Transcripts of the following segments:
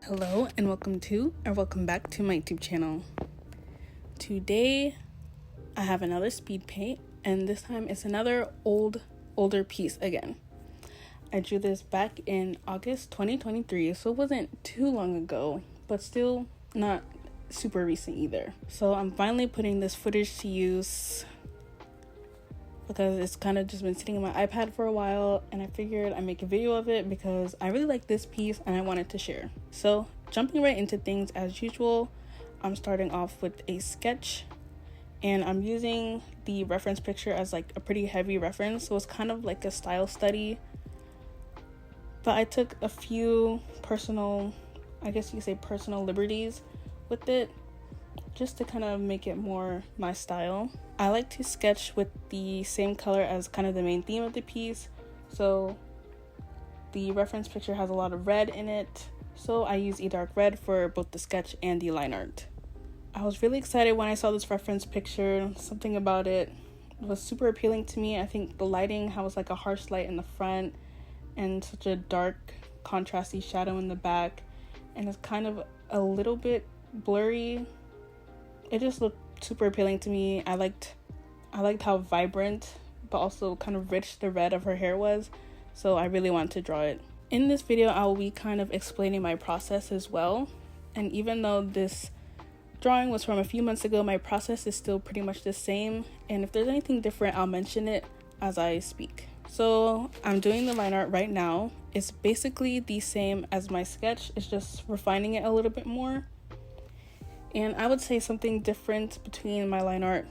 Hello and welcome back to my YouTube channel. Today I have another speed paint, and this time it's another older piece again. I drew this back in August 2023, so it wasn't too long ago, but still not super recent either. So I'm finally putting this footage to use because it's kind of just been sitting on my iPad for a while, and I figured I'd make a video of it because I really like this piece and I wanted to share. So jumping right into things as usual, I'm starting off with a sketch, and I'm using the reference picture as like a pretty heavy reference, so it's kind of like a style study. But I took a few personal, I guess you could say personal liberties with it, just to kind of make it more my style. I like to sketch with the same color as kind of the main theme of the piece, so the reference picture has a lot of red in it, so I use a dark red for both the sketch and the line art. I was really excited when I saw this reference picture. Something about it was super appealing to me. I think the lighting, how it's like a harsh light in the front and such a dark contrasty shadow in the back, and it's kind of a little bit blurry. It just looked super appealing to me. I liked how vibrant but also kind of rich the red of her hair was, so I really wanted to draw it. In this video, I will be kind of explaining my process as well, and even though this drawing was from a few months ago, my process is still pretty much the same, and if there's anything different, I'll mention it as I speak. So I'm doing the line art right now. It's basically the same as my sketch, it's just refining it a little bit more. And I would say something different between my line art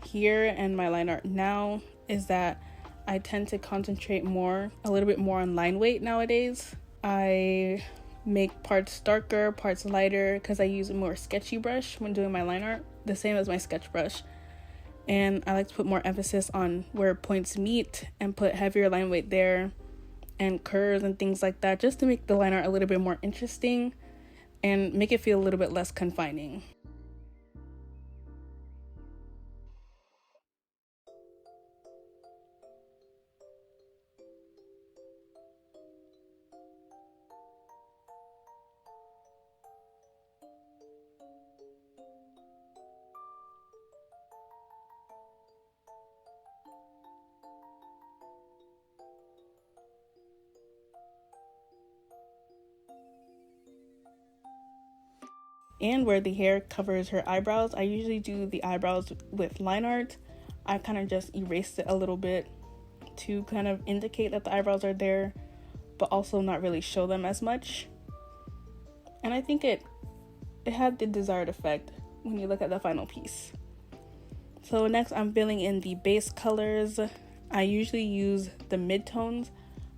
here and my line art now is that I tend to concentrate a little bit more on line weight nowadays. I make parts darker, parts lighter, because I use a more sketchy brush when doing my line art, the same as my sketch brush. And I like to put more emphasis on where points meet and put heavier line weight there and curves and things like that, just to make the line art a little bit more interesting and make it feel a little bit less confining. And where the hair covers her eyebrows, I usually do the eyebrows with line art. I kind of just erased it a little bit to kind of indicate that the eyebrows are there, but also not really show them as much. And I think it had the desired effect when you look at the final piece. So next I'm filling in the base colors. I usually use the midtones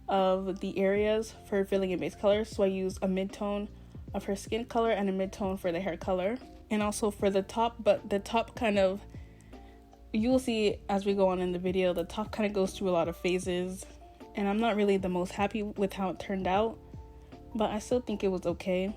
of the areas for filling in base colors. So I use a midtone of her skin color and a midtone for the hair color, and also for the top, but the top kind of, you will see as we go on in the video, the top kind of goes through a lot of phases, and I'm not really the most happy with how it turned out, but I still think it was okay.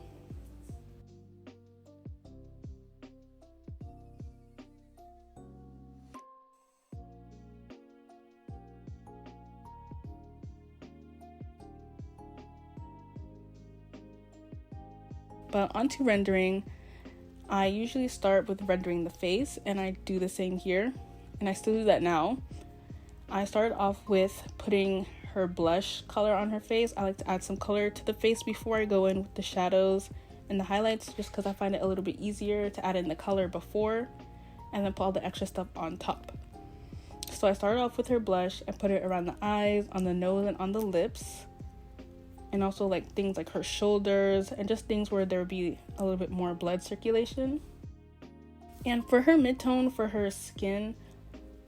But onto rendering, I usually start with rendering the face, and I do the same here, and I still do that now. I started off with putting her blush color on her face. I like to add some color to the face before I go in with the shadows and the highlights, just because I find it a little bit easier to add in the color before and then put all the extra stuff on top. So I started off with her blush and put it around the eyes, on the nose, and on the lips, and also like things like her shoulders and just things where there would be a little bit more blood circulation. And for her midtone, for her skin,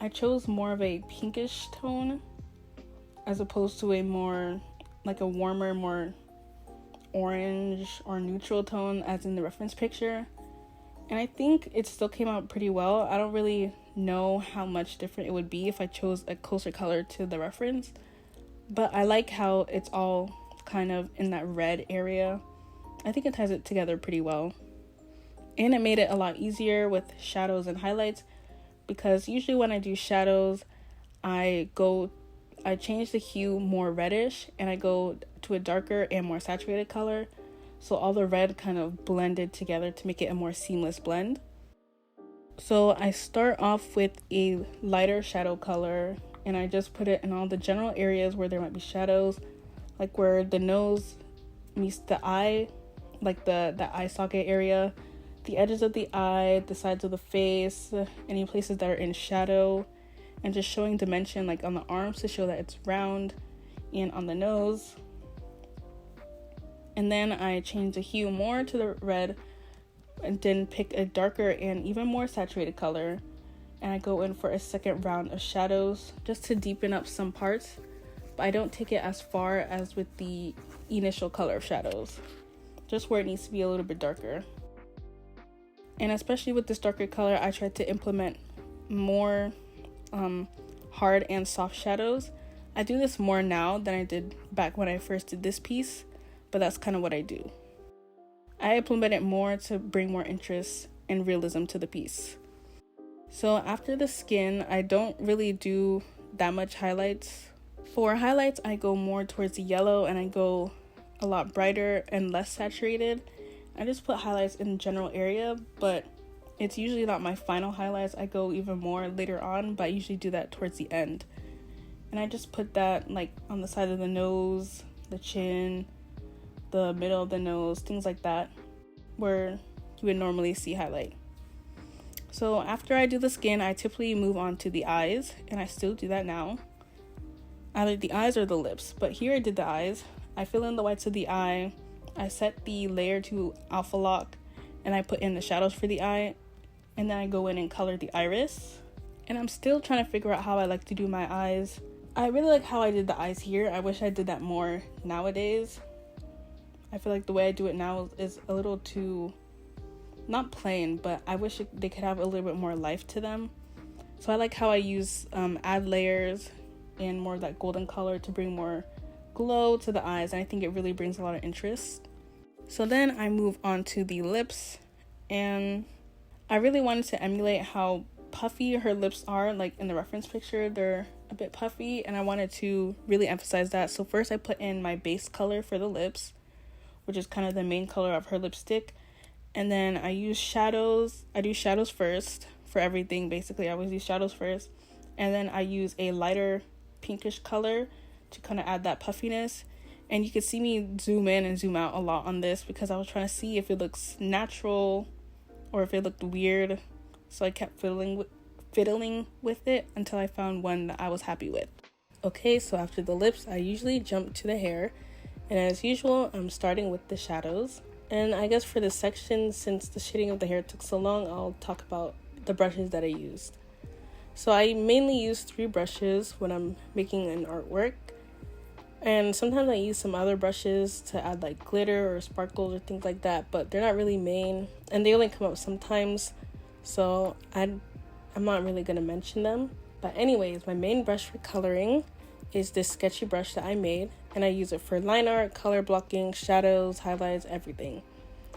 I chose more of a pinkish tone as opposed to a more like a warmer, more orange or neutral tone as in the reference picture. And I think it still came out pretty well. I don't really know how much different it would be if I chose a closer color to the reference, but I like how it's all kind of in that red area. I think it ties it together pretty well, and it made it a lot easier with shadows and highlights, because usually when I do shadows, I change the hue more reddish and I go to a darker and more saturated color. so all the red kind of blended together to make it a more seamless blend. So I start off with a lighter shadow color, and I just put it in all the general areas where there might be shadows, like where the nose meets the eye, like the eye socket area, the edges of the eye, the sides of the face, any places that are in shadow, and just showing dimension like on the arms to show that it's round, and on the nose. And then I change the hue more to the red, and then pick a darker and even more saturated color, and I go in for a second round of shadows just to deepen up some parts, but I don't take it as far as with the initial color of shadows, just where it needs to be a little bit darker. And especially with this darker color, I try to implement more hard and soft shadows. I do this more now than I did back when I first did this piece, but that's kind of what I do. I implement it more to bring more interest and realism to the piece. So after the skin, I don't really do that much highlights. For highlights, I go more towards the yellow, and I go a lot brighter and less saturated. I just put highlights in the general area, but it's usually not my final highlights. I go even more later on, but I usually do that towards the end. And I just put that like on the side of the nose, the chin, the middle of the nose, things like that, where you would normally see highlight. So after I do the skin, I typically move on to the eyes, and I still do that now. Either the eyes or the lips, but here I did the eyes. I fill in the whites of the eye, I set the layer to alpha lock, and I put in the shadows for the eye, and then I go in and color the iris. And I'm still trying to figure out how I like to do my eyes. I really like how I did the eyes here. I wish I did that more nowadays. I feel like the way I do it now is a little too, not plain, but I wish they could have a little bit more life to them. So I like how I use add layers and more of that golden color to bring more glow to the eyes, and I think it really brings a lot of interest. So then I move on to the lips, and I really wanted to emulate how puffy her lips are. Like in the reference picture, they're a bit puffy, and I wanted to really emphasize that. So first I put in my base color for the lips, which is kind of the main color of her lipstick. And then I use shadows. I do shadows first for everything, basically. I always use shadows first. And then I use a lighter pinkish color to kind of add that puffiness. And you can see me zoom in and zoom out a lot on this because I was trying to see if it looks natural or if it looked weird. So I kept fiddling with it until I found one that I was happy with. Okay, so after the lips, I usually jump to the hair. And as usual, I'm starting with the shadows. And I guess for this section, since the shading of the hair took so long, I'll talk about the brushes that I used. So I mainly use 3 brushes when I'm making an artwork. And sometimes I use some other brushes to add like glitter or sparkles or things like that, but they're not really main. And they only come up sometimes, so I'm not really going to mention them. But anyways, my main brush for coloring is this sketchy brush that I made, and I use it for line art, color blocking, shadows, highlights, everything.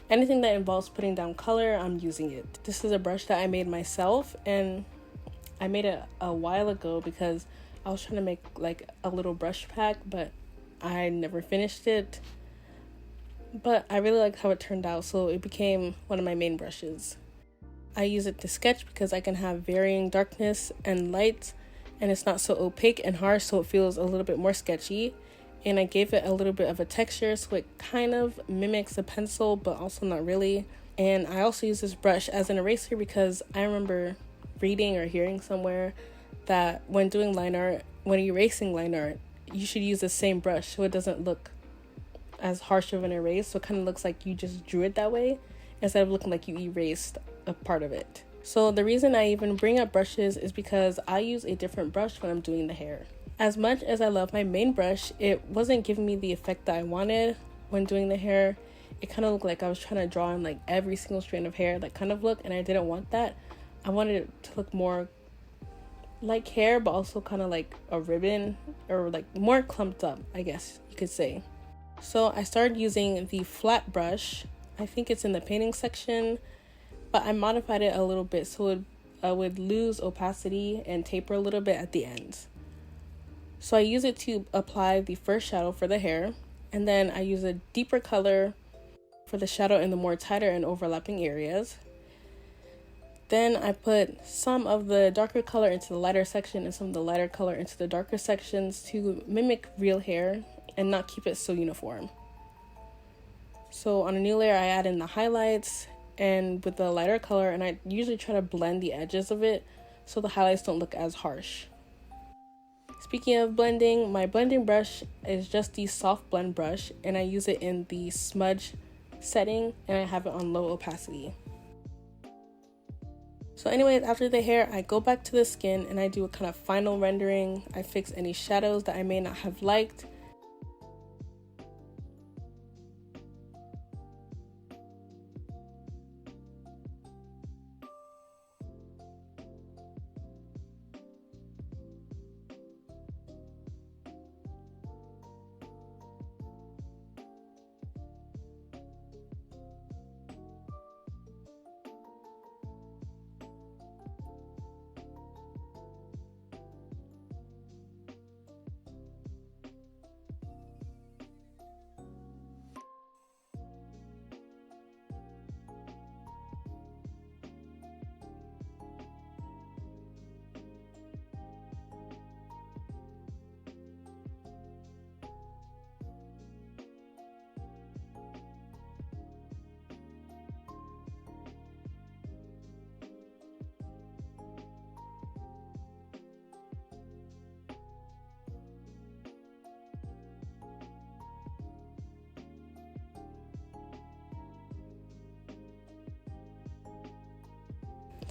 Anything that involves putting down color, I'm using it. This is a brush that I made myself, and I made it a while ago because I was trying to make like a little brush pack, but I never finished it. But I really liked how it turned out, so it became one of my main brushes. I use it to sketch because I can have varying darkness and light, and it's not so opaque and harsh, so it feels a little bit more sketchy. And I gave it a little bit of a texture, so it kind of mimics a pencil, but also not really. And I also use this brush as an eraser because I remember reading or hearing somewhere that when doing line art, when erasing line art, you should use the same brush so it doesn't look as harsh of an erase. So it kind of looks like you just drew it that way instead of looking like you erased a part of it. So the reason I even bring up brushes is because I use a different brush when I'm doing the hair. As much as I love my main brush, it wasn't giving me the effect that I wanted when doing the hair. It kind of looked like I was trying to draw in like every single strand of hair, that kind of look, and I didn't want that. I wanted it to look more like hair, but also kind of like a ribbon, or like more clumped up, I guess you could say. So I started using the flat brush. I think it's in the painting section, but I modified it a little bit so it would lose opacity and taper a little bit at the ends. So I use it to apply the first shadow for the hair, and then I use a deeper color for the shadow in the more tighter and overlapping areas. Then I put some of the darker color into the lighter section and some of the lighter color into the darker sections to mimic real hair and not keep it so uniform. So on a new layer, I add in the highlights and with the lighter color, and I usually try to blend the edges of it so the highlights don't look as harsh. Speaking of blending, my blending brush is just the soft blend brush, and I use it in the smudge setting, and I have it on low opacity. So anyways, after the hair, I go back to the skin and I do a kind of final rendering. I fix any shadows that I may not have liked.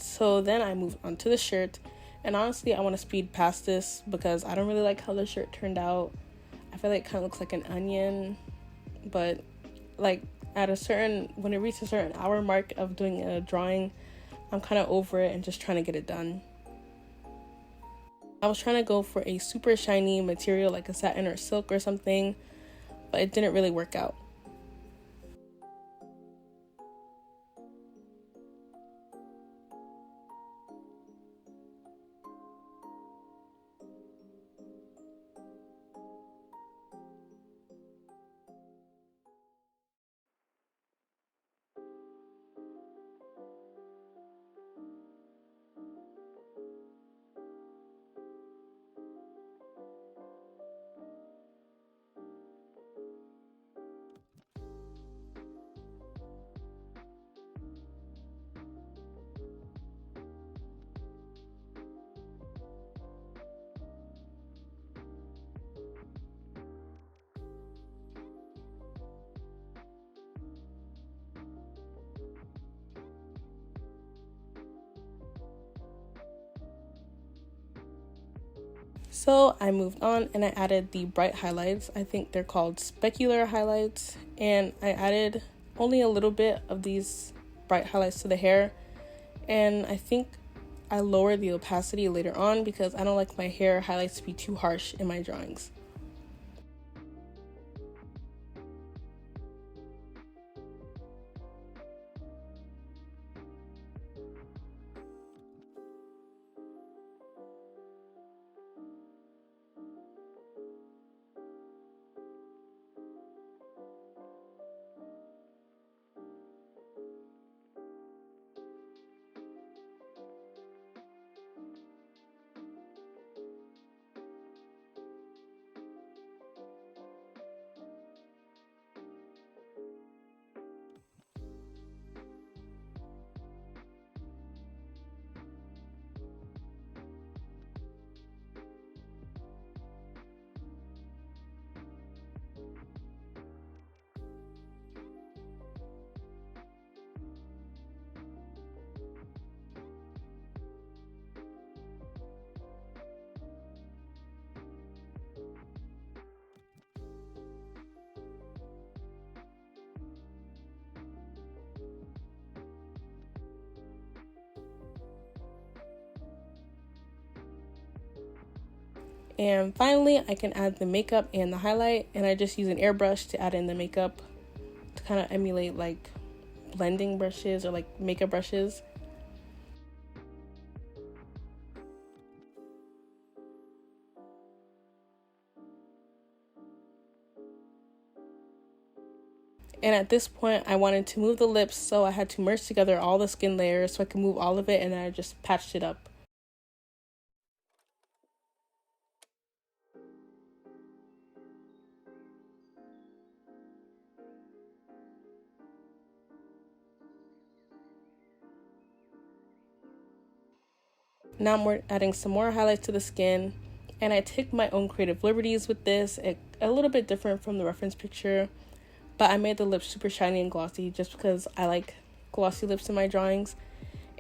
So then I move on to the shirt, and honestly I want to speed past this because I don't really like how the shirt turned out. I feel like it kind of looks like an onion, but like when it reaches a certain hour mark of doing a drawing, I'm kind of over it and just trying to get it done. I was trying to go for a super shiny material like a satin or silk or something, but it didn't really work out. So I moved on and I added the bright highlights. I think they're called specular highlights, and I added only a little bit of these bright highlights to the hair, and I think I lowered the opacity later on because I don't like my hair highlights to be too harsh in my drawings. And finally, I can add the makeup and the highlight, and I just use an airbrush to add in the makeup to kind of emulate like blending brushes or like makeup brushes. And at this point, I wanted to move the lips, so I had to merge together all the skin layers so I could move all of it, and then I just patched it up. Now I'm adding some more highlights to the skin, and I took my own creative liberties with this, a little bit different from the reference picture, but I made the lips super shiny and glossy just because I like glossy lips in my drawings,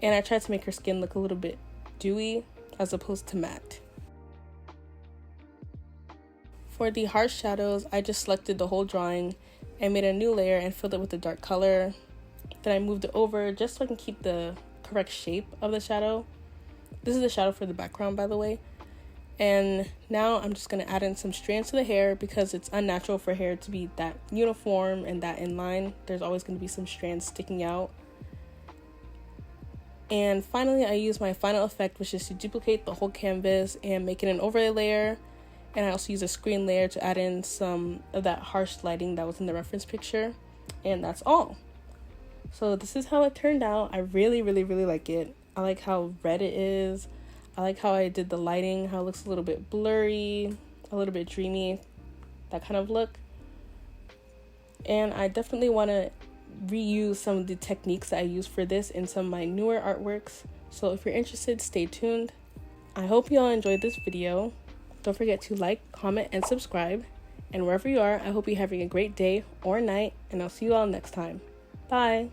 and I tried to make her skin look a little bit dewy as opposed to matte. For the harsh shadows, I just selected the whole drawing and made a new layer and filled it with a dark color. Then I moved it over just so I can keep the correct shape of the shadow. This is the shadow for the background, by the way. And now I'm just going to add in some strands to the hair because it's unnatural for hair to be that uniform and that in line. There's always going to be some strands sticking out. And finally, I use my final effect, which is to duplicate the whole canvas and make it an overlay layer. And I also use a screen layer to add in some of that harsh lighting that was in the reference picture. And that's all. So this is how it turned out. I really like it. I like how red it is. I like how I did the lighting, how it looks a little bit blurry, a little bit dreamy, that kind of look. And I definitely want to reuse some of the techniques that I use for this in some of my newer artworks. So if you're interested, stay tuned. I hope you all enjoyed this video. Don't forget to like, comment, and subscribe. And wherever you are, I hope you're having a great day or night, and I'll see you all next time. Bye!